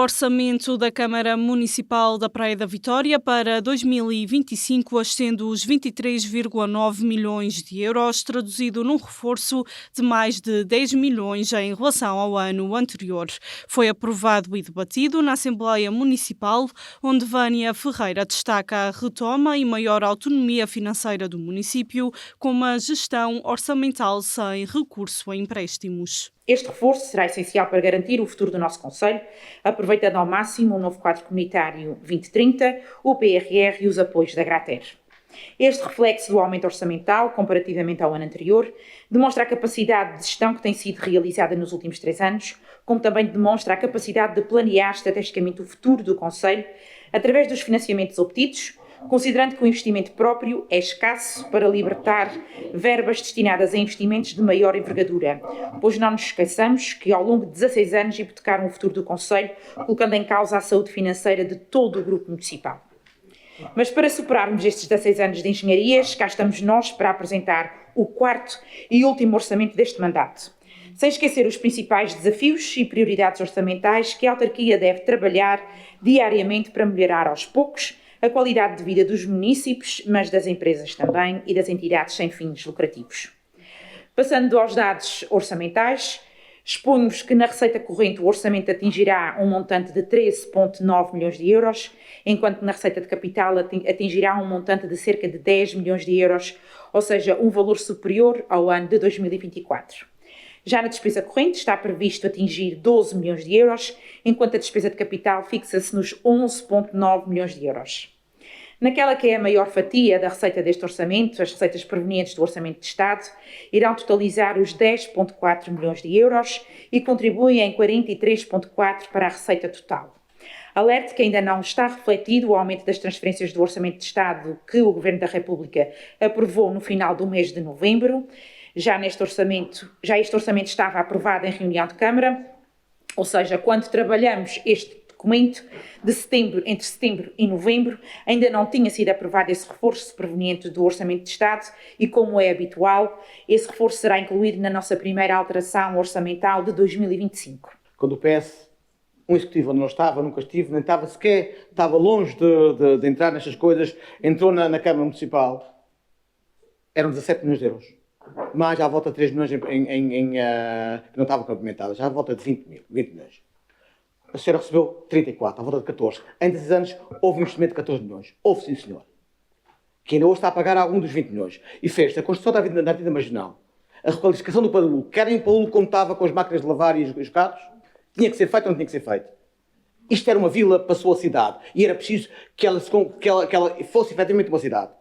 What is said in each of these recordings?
orçamento da Câmara Municipal da Praia da Vitória para 2025 ascende os 23,9 milhões de euros, traduzido num reforço de mais de 10 milhões em relação ao ano anterior. Foi aprovado e debatido na Assembleia Municipal, onde Vânia Ferreira destaca a retoma e maior autonomia financeira do município, com uma gestão orçamental sem recurso a empréstimos. Este reforço será essencial para garantir o futuro do nosso concelho, aproveitando ao máximo o novo quadro comunitário 2030, o PRR e os apoios da Grater. Este reflexo do aumento orçamental, comparativamente ao ano anterior, demonstra a capacidade de gestão que tem sido realizada nos últimos 3 anos, como também demonstra a capacidade de planear estrategicamente o futuro do concelho através dos financiamentos obtidos, considerando que o investimento próprio é escasso para libertar verbas destinadas a investimentos de maior envergadura, pois não nos esqueçamos que ao longo de 16 anos hipotecaram o futuro do concelho, colocando em causa a saúde financeira de todo o grupo municipal. Mas para superarmos estes 16 anos de engenharias, cá estamos nós para apresentar o 4º e último orçamento deste mandato, sem esquecer os principais desafios e prioridades orçamentais que a autarquia deve trabalhar diariamente para melhorar aos poucos a qualidade de vida dos munícipes, mas das empresas também e das entidades sem fins lucrativos. Passando aos dados orçamentais, expomos que na receita corrente o orçamento atingirá um montante de 13,9 milhões de euros, enquanto na receita de capital atingirá um montante de cerca de 10 milhões de euros, ou seja, um valor superior ao ano de 2024. Já na despesa corrente está previsto atingir 12 milhões de euros, enquanto a despesa de capital fixa-se nos 11,9 milhões de euros. Naquela que é a maior fatia da receita deste orçamento, as receitas provenientes do Orçamento de Estado, irão totalizar os 10,4 milhões de euros e contribuem em 43,4 para a receita total. Alerte que ainda não está refletido o aumento das transferências do Orçamento de Estado que o Governo da República aprovou no final do mês de novembro. Este orçamento estava aprovado em reunião de Câmara, ou seja, quando trabalhamos este documento entre setembro e novembro, ainda não tinha sido aprovado esse reforço proveniente do Orçamento de Estado e, como é habitual, esse reforço será incluído na nossa primeira alteração orçamental de 2025. Quando o PS, um executivo onde não estava, nunca estive, nem estava sequer, estava longe de entrar nestas coisas, entrou na Câmara Municipal, eram 17 milhões de euros. Mais à volta de 3 milhões que não estavam complementadas, já à volta de 20 milhões. A senhora recebeu 34, à volta de 14. Em 10 anos houve um investimento de 14 milhões. Houve, sim, senhor. Que ainda hoje está a pagar algum dos 20 milhões. E fez a construção da Avenida Marginal, a requalificação do Paúlo, quer em Paúlo como estava com as máquinas de lavar e os carros, tinha que ser feito ou não tinha que ser feito. Isto era uma vila, passou a cidade. E era preciso que ela fosse efetivamente uma cidade.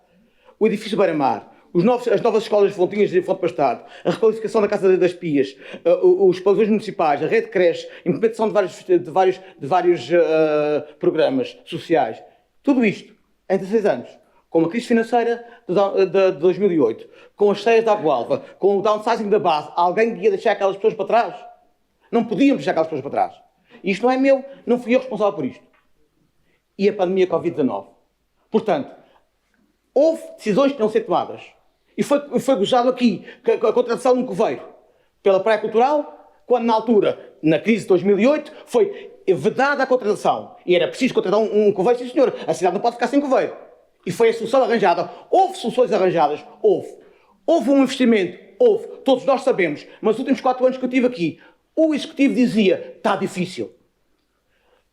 O edifício Beira-Mar, as novas escolas de Fontinhas e Fonte Bastardo, a requalificação da Casa das Pias, os pavões municipais, a rede de creche, a implementação de vários programas sociais. Tudo isto em 16 anos, com a crise financeira de 2008, com as cheias de Água-Alva, com o downsizing da base, alguém ia deixar aquelas pessoas para trás? Não podíamos deixar aquelas pessoas para trás. E isto não é meu, não fui eu responsável por isto. E a pandemia Covid-19. Portanto, houve decisões que tinham de ser tomadas. E foi gozado aqui a contratação de um coveiro pela Praia Cultural, quando na altura, na crise de 2008, foi vedada a contratação. E era preciso contratar um coveiro, sim senhor, a cidade não pode ficar sem coveiro. E foi a solução arranjada. Houve soluções arranjadas? Houve. Houve um investimento? Houve. Todos nós sabemos. Mas nos últimos 4 anos que eu estive aqui, o Executivo dizia, está difícil.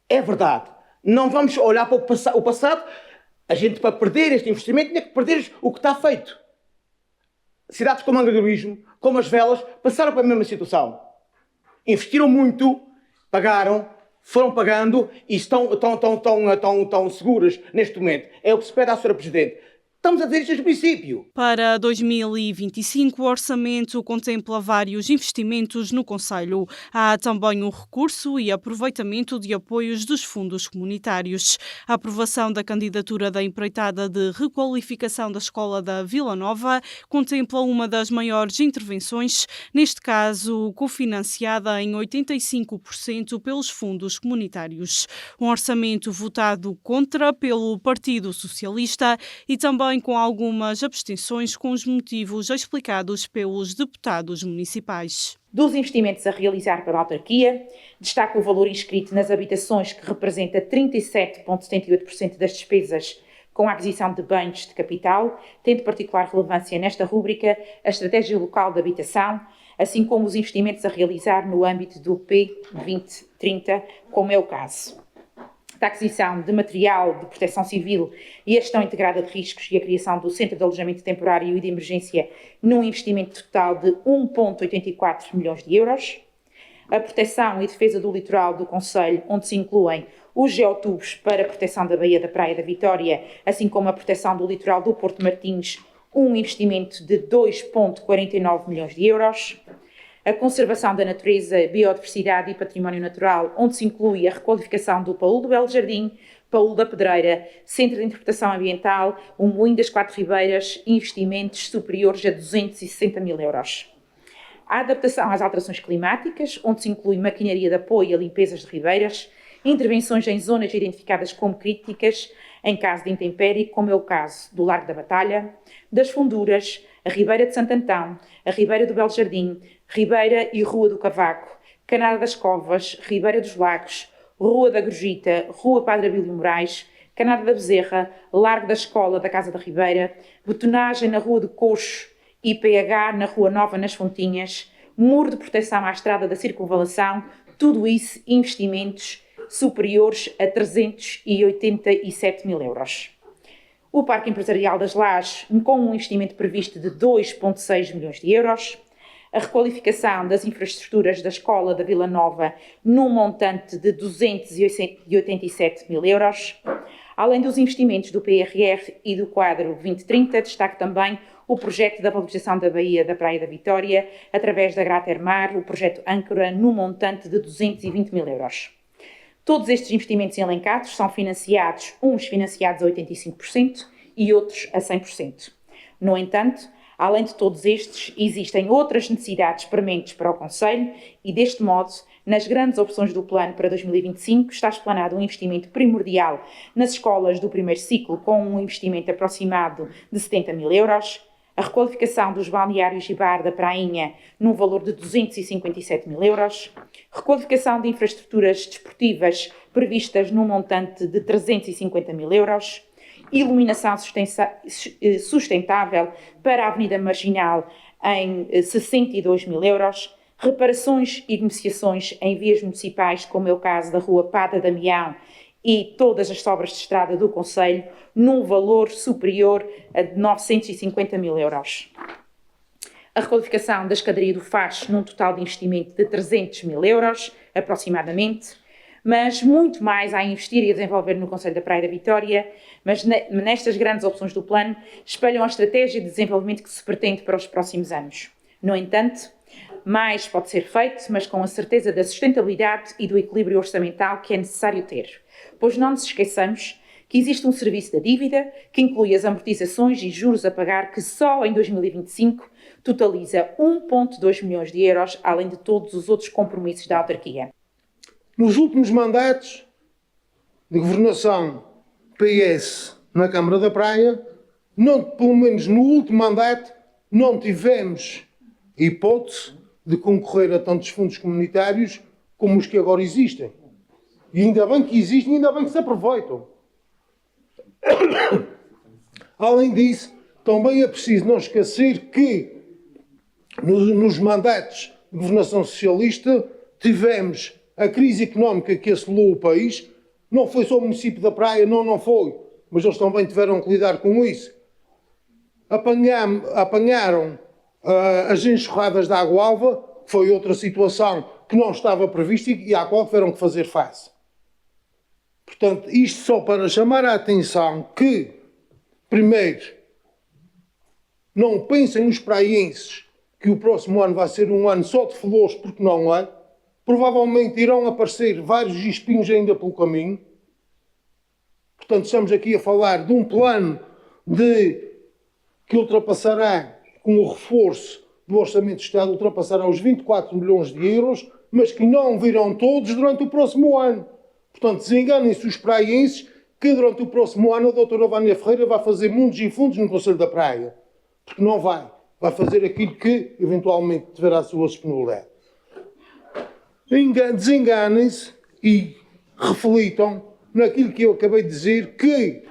É verdade. Não vamos olhar para o passado. A gente, para perder este investimento, tinha que perder o que está feito. Cidades como Angra-do-Heroísmo, como as Velas, passaram pela mesma situação. Investiram muito, pagaram, foram pagando e estão seguras neste momento. É o que se pede à Sra. Presidente. Estamos a dizer isto no município. Para 2025, o orçamento contempla vários investimentos no concelho. Há também um recurso e aproveitamento de apoios dos fundos comunitários. A aprovação da candidatura da empreitada de requalificação da Escola da Vila Nova contempla uma das maiores intervenções, neste caso cofinanciada em 85% pelos fundos comunitários. Um orçamento votado contra pelo Partido Socialista e também também com algumas abstenções, com os motivos explicados pelos deputados municipais. Dos investimentos a realizar pela autarquia, destaca o valor inscrito nas habitações, que representa 37,78% das despesas com a aquisição de bens de capital, tendo particular relevância nesta rúbrica a estratégia local de habitação, assim como os investimentos a realizar no âmbito do P2030, como é o caso da aquisição de material de proteção civil e a gestão integrada de riscos e a criação do Centro de Alojamento Temporário e de Emergência num investimento total de 1,84 milhões de euros. A proteção e defesa do litoral do concelho, onde se incluem os geotubos para a proteção da Baía da Praia da Vitória, assim como a proteção do litoral do Porto Martins, um investimento de 2,49 milhões de euros. A conservação da natureza, biodiversidade e património natural, onde se inclui a requalificação do Paúl do Belo Jardim, Paúl da Pedreira, Centro de Interpretação Ambiental, o Moinho das Quatro Ribeiras, investimentos superiores a 260 mil euros. A adaptação às alterações climáticas, onde se inclui maquinaria de apoio a limpezas de ribeiras, intervenções em zonas identificadas como críticas, em caso de intempérie, como é o caso do Largo da Batalha, das Funduras, a Ribeira de Santo Antão, a Ribeira do Belo Jardim, Ribeira e Rua do Cavaco, Canada das Covas, Ribeira dos Lagos, Rua da Gorjita, Rua Padre Abílio Moraes, Canada da Bezerra, Largo da Escola da Casa da Ribeira, betonagem na Rua do Coxo, IPH na Rua Nova nas Fontinhas, muro de proteção à estrada da Circunvalação, tudo isso investimentos superiores a 387 mil euros. O Parque Empresarial das Lajes, com um investimento previsto de 2,6 milhões de euros. A requalificação das infraestruturas da Escola da Vila Nova, num montante de 287 mil euros. Além dos investimentos do PRR e do quadro 2030, destaque também o projeto da valorização da Baía da Praia da Vitória, através da Gratermar, o projeto Âncora, num montante de 220 mil euros. Todos estes investimentos elencados são financiados, uns financiados a 85% e outros a 100%. No entanto, além de todos estes, existem outras necessidades prementes para o concelho e, deste modo, nas grandes opções do plano para 2025, está explanado um investimento primordial nas escolas do primeiro ciclo, com um investimento aproximado de 70 mil euros, a requalificação dos balneários Gibar da Prainha num valor de 257 mil euros, requalificação de infraestruturas desportivas previstas num montante de 350 mil euros, iluminação sustentável para a Avenida Marginal em 62 mil euros, reparações e iniciações em vias municipais, como é o caso da Rua Padre Damião e todas as obras de estrada do concelho, num valor superior a 950 mil euros. A requalificação da escadaria do Faz, num total de investimento de 300 mil euros, aproximadamente, mas muito mais a investir e a desenvolver no concelho da Praia da Vitória, mas nestas grandes opções do plano espelham a estratégia de desenvolvimento que se pretende para os próximos anos. No entanto, mais pode ser feito, mas com a certeza da sustentabilidade e do equilíbrio orçamental que é necessário ter, pois não nos esqueçamos que existe um serviço da dívida que inclui as amortizações e juros a pagar, que só em 2025 totaliza 1,2 milhões de euros, além de todos os outros compromissos da autarquia. Nos últimos mandatos de governação PS na Câmara da Praia, pelo menos no último mandato, não tivemos hipótese de concorrer a tantos fundos comunitários como os que agora existem. E ainda bem que existem, ainda bem que se aproveitam. Além disso, também é preciso não esquecer que nos mandatos de governação socialista tivemos a crise económica que assolou o país. Não foi só o município da Praia, não foi, mas eles também tiveram que lidar com isso. Apanharam as enxurradas de água alva, que foi outra situação que não estava prevista e à qual tiveram que fazer face. Portanto, isto só para chamar a atenção que, primeiro, não pensem os praienses que o próximo ano vai ser um ano só de flores, porque não é. Provavelmente irão aparecer vários espinhos ainda pelo caminho. Portanto, estamos aqui a falar de um plano que ultrapassará, com o reforço do Orçamento do Estado, ultrapassará os 24 milhões de euros, mas que não virão todos durante o próximo ano. Portanto, desenganem-se os praienses que durante o próximo ano a doutora Vânia Ferreira vai fazer mundos e fundos no Conselho da Praia. Porque não vai. Vai fazer aquilo que eventualmente tiverá a sua disponibilidade. Desenganem-se e reflitam naquilo que eu acabei de dizer, que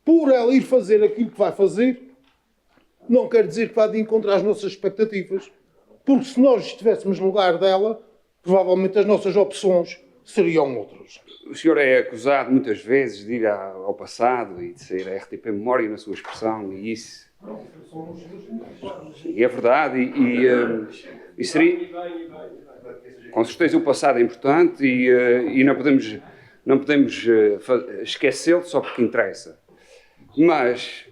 por ela ir fazer aquilo que vai fazer, não quer dizer que vá de encontro às nossas expectativas. Porque se nós estivéssemos no lugar dela, provavelmente as nossas opções seriam outras. O senhor é acusado muitas vezes de ir ao passado e de ser a RTP Memória na sua expressão, e isso... E é verdade, e seria... Com certeza o passado é importante e não podemos esquecê-lo só porque interessa. Mas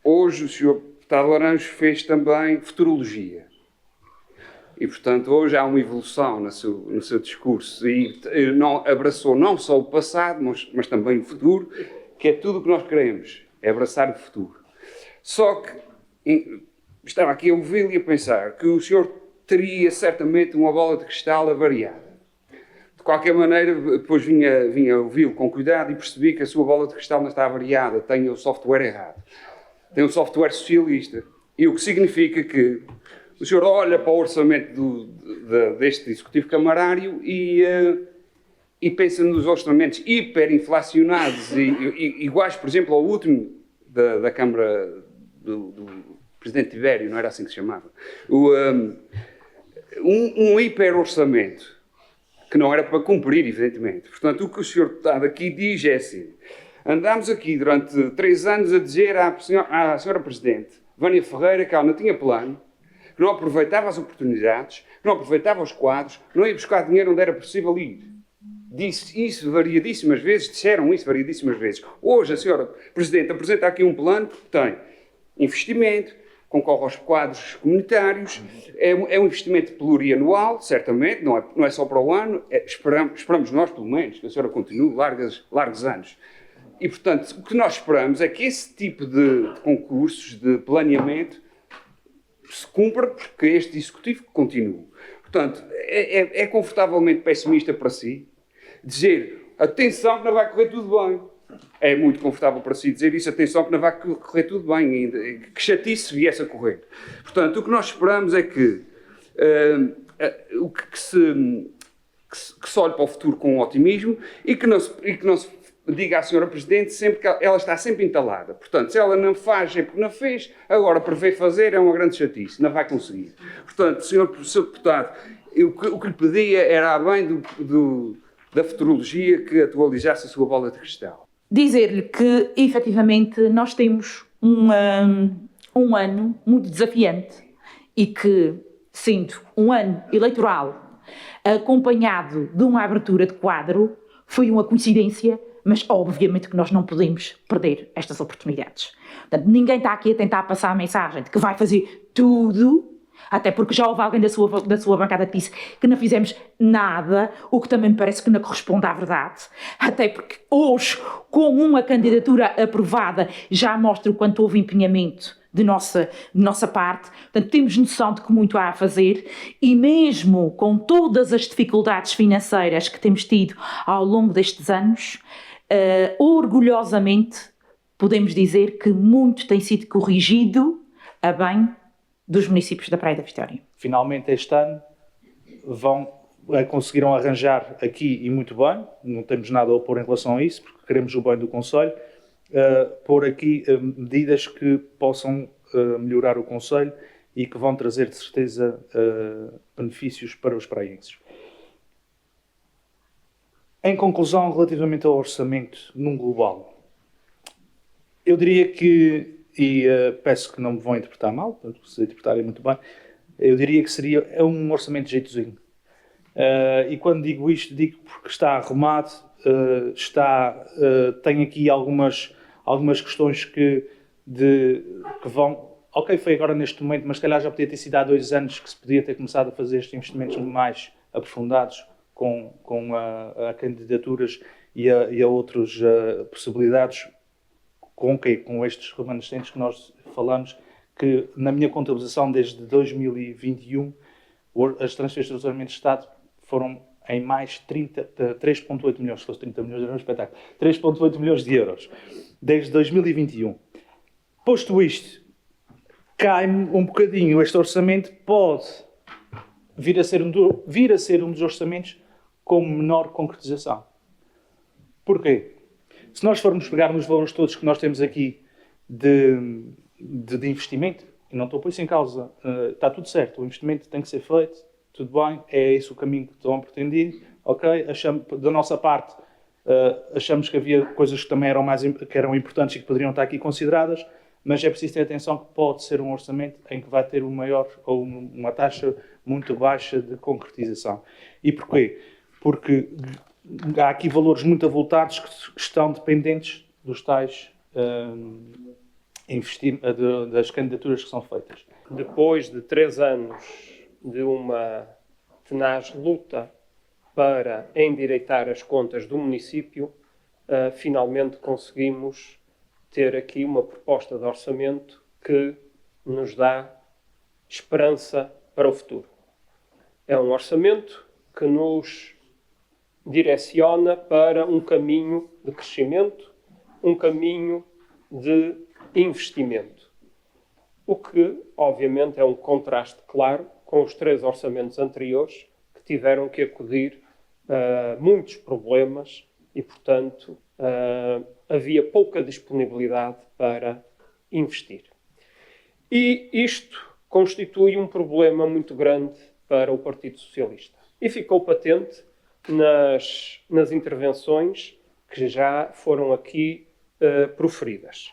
hoje o senhor deputado Laranjo fez também futurologia. E, portanto, hoje há uma evolução no seu discurso e não, abraçou não só o passado, mas também o futuro, que é tudo o que nós queremos, é abraçar o futuro. Só que estava aqui a ouvi-lo e a pensar que o senhor teria certamente uma bola de cristal avariada. De qualquer maneira, depois vinha ouvi-lo com cuidado e percebi que a sua bola de cristal não está avariada, tem o software errado. Tem um software socialista. E o que significa que o senhor olha para o orçamento deste Executivo Camarário e pensa nos orçamentos hiperinflacionados e iguais, por exemplo, ao último da Câmara do Presidente Tibério, não era assim que se chamava? Um hiper-orçamento que não era para cumprir, evidentemente. Portanto, o que o senhor deputado aqui diz é assim: andámos aqui durante 3 anos a dizer à senhora Presidente Vânia Ferreira que ela não tinha plano, que não aproveitava as oportunidades, que não aproveitava os quadros, não ia buscar dinheiro onde era possível ir. Disse isso variadíssimas vezes, disseram isso variadíssimas vezes. Hoje a senhora Presidente apresenta aqui um plano que tem investimento, concorre aos quadros comunitários, é um investimento plurianual, certamente, não é só para o ano, esperamos nós, pelo menos, que a senhora continue largos anos. E, portanto, o que nós esperamos é que esse tipo de concursos, de planeamento, se cumpra, porque este Executivo continue. Portanto, é confortavelmente pessimista para si dizer, atenção que não vai correr tudo bem. É muito confortável para si dizer isso, atenção que não vai correr tudo bem, que chatice se viesse a correr. Portanto, o que nós esperamos é que se olhe para o futuro com otimismo e que não se diga à senhora Presidente sempre que ela está sempre entalada. Portanto, se ela não faz é porque não fez, agora prevê fazer é uma grande chatice, não vai conseguir. Portanto, senhor deputado, o que lhe pedia era, bem da futurologia, que atualizasse a sua bola de cristal. Dizer-lhe que, efetivamente, nós temos um ano muito desafiante e que, sendo um ano eleitoral acompanhado de uma abertura de quadro, foi uma coincidência, mas obviamente que nós não podemos perder estas oportunidades. Portanto, ninguém está aqui a tentar passar a mensagem de que vai fazer tudo, até porque já houve alguém da sua bancada que disse que não fizemos nada, o que também me parece que não corresponde à verdade. Até porque hoje, com uma candidatura aprovada, já mostra o quanto houve empenhamento de nossa parte. Portanto, temos noção de que muito há a fazer e mesmo com todas as dificuldades financeiras que temos tido ao longo destes anos, orgulhosamente podemos dizer que muito tem sido corrigido a bem dos municípios da Praia da Vitória. Finalmente este ano conseguiram arranjar aqui, e muito bem, não temos nada a opor em relação a isso, porque queremos o bem do concelho, pôr aqui medidas que possam melhorar o concelho e que vão trazer de certeza benefícios para os praienses. Em conclusão, relativamente ao orçamento num global, eu diria que, e peço que não me vão interpretar mal, se interpretarem muito bem, eu diria que seria um orçamento de jeitozinho. E quando digo isto, digo porque está arrumado, tem aqui algumas questões que vão... Ok, foi agora neste momento, mas se calhar já podia ter sido há 2 anos que se podia ter começado a fazer estes investimentos mais aprofundados com a candidaturas e a outras possibilidades com estes remanescentes que nós falamos, que na minha contabilização desde 2021 as transferências do Orçamento de Estado foram em mais 3,8 milhões, se fosse 30 milhões era um espetáculo, 3,8 milhões de euros, desde 2021. Posto isto, cai-me um bocadinho este orçamento, pode vir a ser um dos orçamentos com menor concretização. Porquê? Se nós formos pegar nos valores todos que nós temos aqui de investimento, e não estou a pôr isso em causa, está tudo certo, o investimento tem que ser feito, tudo bem, é esse o caminho que estão a pretender, ok, da nossa parte, achamos que havia coisas que também eram importantes e que poderiam estar aqui consideradas, mas é preciso ter atenção que pode ser um orçamento em que vai ter uma taxa muito baixa de concretização. E porquê? Porque há aqui valores muito avultados que estão dependentes dos tais das candidaturas que são feitas. Depois de 3 anos de uma tenaz luta para endireitar as contas do município, finalmente conseguimos ter aqui uma proposta de orçamento que nos dá esperança para o futuro. É um orçamento que nos direciona para um caminho de crescimento, um caminho de investimento. O que, obviamente, é um contraste claro com os 3 orçamentos anteriores que tiveram que acudir a muitos problemas e, portanto, havia pouca disponibilidade para investir. E isto constitui um problema muito grande para o Partido Socialista. E ficou patente nas intervenções que já foram aqui proferidas.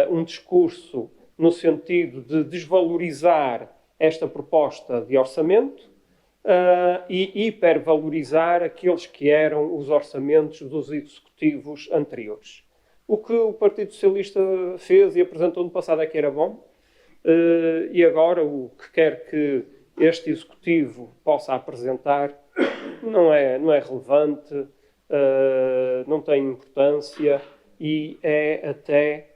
Um discurso no sentido de desvalorizar esta proposta de orçamento e hipervalorizar aqueles que eram os orçamentos dos executivos anteriores. O que o Partido Socialista fez e apresentou no passado é que era bom, e agora o que quer que este executivo possa apresentar não é relevante, não tem importância e é até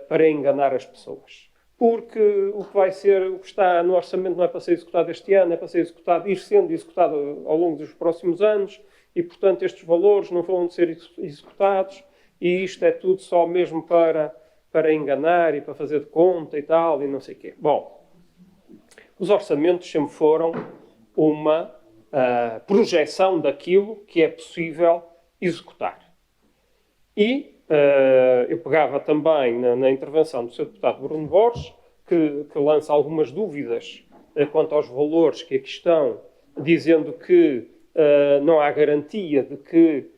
para enganar as pessoas. Porque o que está no orçamento não é para ser executado este ano, é para ser ir sendo executado ao longo dos próximos anos e, portanto, estes valores não vão ser executados e isto é tudo só mesmo para enganar e para fazer de conta e tal e não sei o quê. Bom, os orçamentos sempre foram uma projeção daquilo que é possível executar. E eu pegava também na intervenção do Sr. Deputado Bruno Borges, que lança algumas dúvidas quanto aos valores que aqui estão, dizendo que não há garantia de que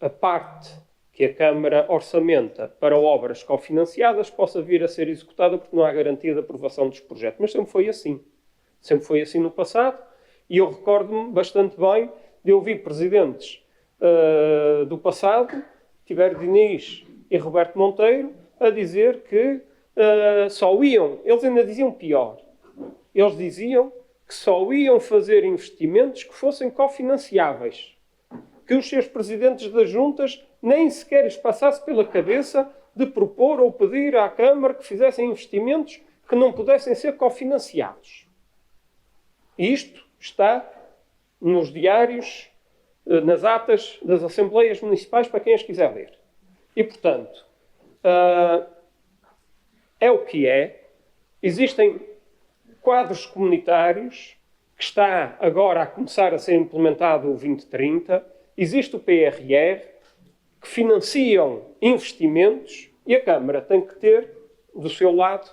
a parte que a Câmara orçamenta para obras cofinanciadas possa vir a ser executada porque não há garantia de aprovação dos projetos. Mas sempre foi assim. Sempre foi assim no passado. E eu recordo-me bastante bem de ouvir presidentes do passado, Tiberio Diniz e Roberto Monteiro, a dizer que eles ainda diziam pior. Eles diziam que só iam fazer investimentos que fossem cofinanciáveis. Que os seus presidentes das juntas nem sequer lhes passasse pela cabeça de propor ou pedir à Câmara que fizessem investimentos que não pudessem ser cofinanciados. E isto está nos diários, nas atas das Assembleias Municipais, para quem as quiser ler. E, portanto, é o que é. Existem quadros comunitários que está agora a começar a ser implementado o 2030. Existe o PRR, que financiam investimentos e a Câmara tem que ter, do seu lado,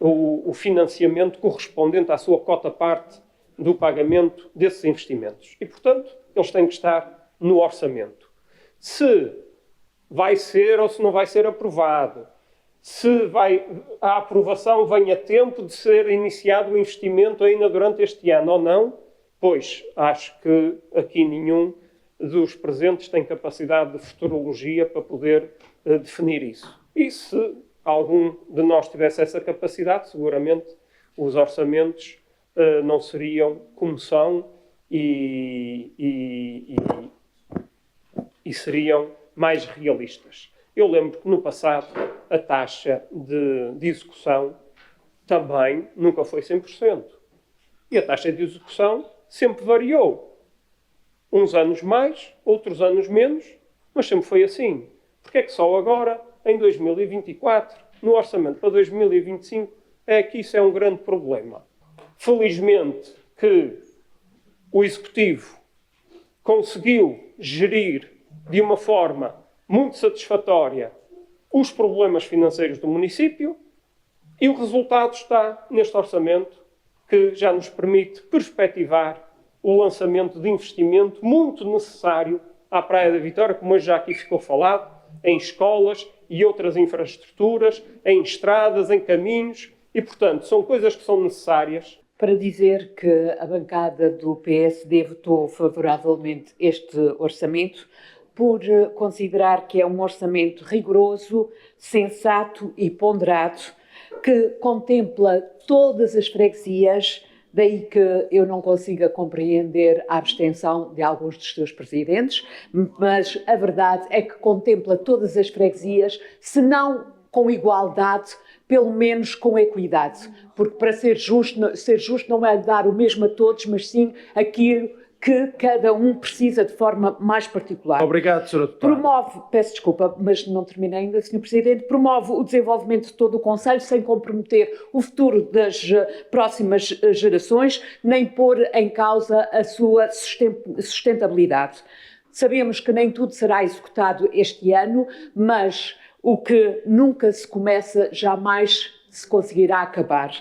o financiamento correspondente à sua cota-parte do pagamento desses investimentos. E, portanto, eles têm que estar no orçamento. Se vai ser ou se não vai ser aprovado, se a aprovação vem a tempo de ser iniciado o investimento ainda durante este ano ou não, pois acho que aqui nenhum dos presentes tem capacidade de futurologia para poder definir isso. E se algum de nós tivesse essa capacidade, seguramente os orçamentos não seriam como são e seriam mais realistas. Eu lembro que no passado a taxa de execução também nunca foi 100%. E a taxa de execução sempre variou. Uns anos mais, outros anos menos, mas sempre foi assim. Porque é que só agora, em 2024, no orçamento para 2025, é que isso é um grande problema? Felizmente que o Executivo conseguiu gerir de uma forma muito satisfatória os problemas financeiros do município e o resultado está neste orçamento que já nos permite perspectivar o lançamento de investimento muito necessário à Praia da Vitória, como hoje já aqui ficou falado, em escolas e outras infraestruturas, em estradas, em caminhos e, portanto, são coisas que são necessárias. Para dizer que a bancada do PSD votou favoravelmente este orçamento por considerar que é um orçamento rigoroso, sensato e ponderado, que contempla todas as freguesias, daí que eu não consiga compreender a abstenção de alguns dos seus presidentes, mas a verdade é que contempla todas as freguesias, se não com igualdade, pelo menos com equidade, porque para ser justo não é dar o mesmo a todos, mas sim aquilo que cada um precisa de forma mais particular. Obrigado, Sra. Deputada. Peço desculpa, mas não terminei ainda, Sr. Presidente, promove o desenvolvimento de todo o Conselho sem comprometer o futuro das próximas gerações, nem pôr em causa a sua sustentabilidade. Sabemos que nem tudo será executado este ano, mas o que nunca se começa, jamais se conseguirá acabar.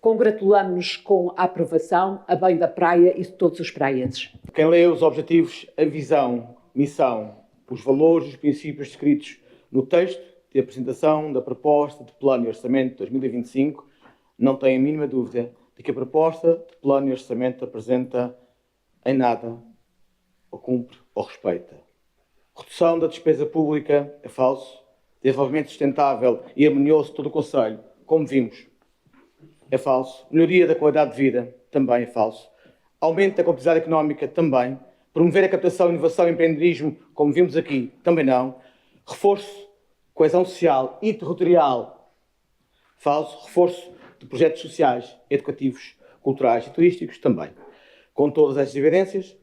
Congratulamos-nos com a aprovação a bem da praia e de todos os praienses. Quem lê os objetivos, a visão, missão, os valores e os princípios descritos no texto de apresentação da proposta de Plano e Orçamento de 2025 não tem a mínima dúvida de que a proposta de Plano e Orçamento apresenta em nada ou cumpre ou respeita. Redução da despesa pública é falso. Desenvolvimento sustentável e harmonioso de todo o Conselho, como vimos, é falso. Melhoria da qualidade de vida, também é falso. Aumento da competitividade económica, também. Promover a captação, inovação e empreendedorismo, como vimos aqui, também não. Reforço, coesão social e territorial, falso. Reforço de projetos sociais, educativos, culturais e turísticos, também. Com todas estas evidências,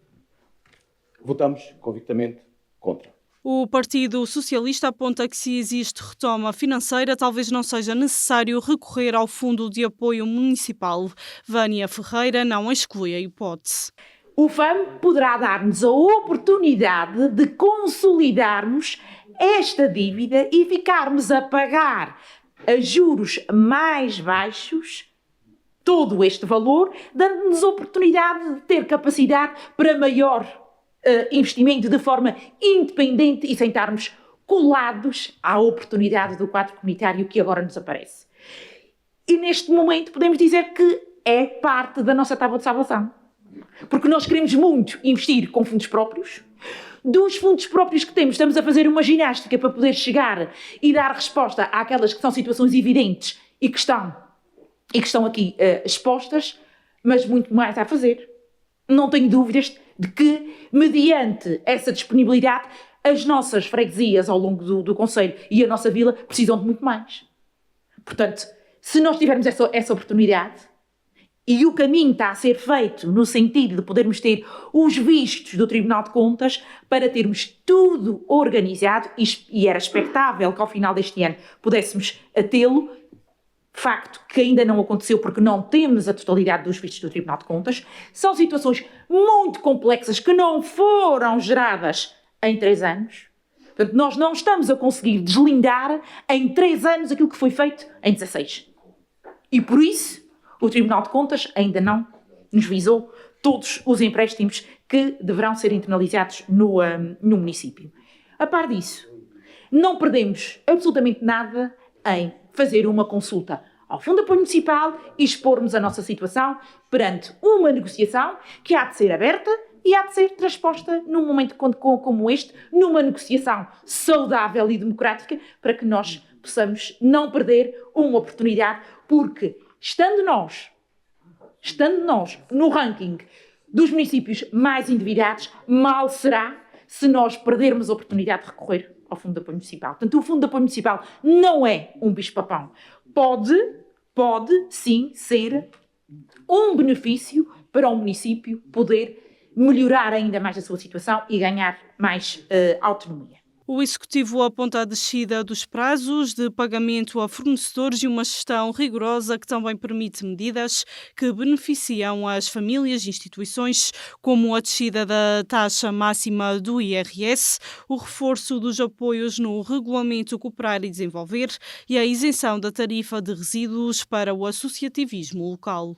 votamos convictamente contra. O Partido Socialista aponta que, se existe retoma financeira, talvez não seja necessário recorrer ao Fundo de Apoio Municipal. Vânia Ferreira não exclui a hipótese. O FAM poderá dar-nos a oportunidade de consolidarmos esta dívida e ficarmos a pagar a juros mais baixos todo este valor, dando-nos a oportunidade de ter capacidade para maior investimento de forma independente e sem estarmos colados à oportunidade do quadro comunitário que agora nos aparece. E neste momento podemos dizer que é parte da nossa tábua de salvação. Porque nós queremos muito investir com fundos próprios. Dos fundos próprios que temos, estamos a fazer uma ginástica para poder chegar e dar resposta àquelas que são situações evidentes e que estão aqui expostas, mas muito mais a fazer. Não tenho dúvidas de que, mediante essa disponibilidade, as nossas freguesias ao longo do Concelho e a nossa vila precisam de muito mais. Portanto, se nós tivermos essa oportunidade e o caminho está a ser feito no sentido de podermos ter os vistos do Tribunal de Contas para termos tudo organizado, e era expectável que ao final deste ano pudéssemos tê-lo, facto que ainda não aconteceu porque não temos a totalidade dos vistos do Tribunal de Contas, são situações muito complexas que não foram geradas em 3 anos. Portanto, nós não estamos a conseguir deslindar em 3 anos aquilo que foi feito em 16. E por isso, o Tribunal de Contas ainda não nos visou todos os empréstimos que deverão ser internalizados no município. A par disso, não perdemos absolutamente nada em fazer uma consulta ao Fundo de Apoio Municipal e expormos a nossa situação perante uma negociação que há de ser aberta e há de ser transposta num momento como este, numa negociação saudável e democrática, para que nós possamos não perder uma oportunidade, porque estando nós no ranking dos municípios mais endividados, mal será se nós perdermos a oportunidade de recorrer ao Fundo de Apoio Municipal. Portanto, o Fundo de Apoio Municipal não é um bicho-papão. Pode sim ser um benefício para o município poder melhorar ainda mais a sua situação e ganhar mais autonomia. O Executivo aponta a descida dos prazos de pagamento a fornecedores e uma gestão rigorosa que também permite medidas que beneficiam as famílias e instituições, como a descida da taxa máxima do IRS, o reforço dos apoios no Regulamento Cooperar e Desenvolver e a isenção da tarifa de resíduos para o associativismo local.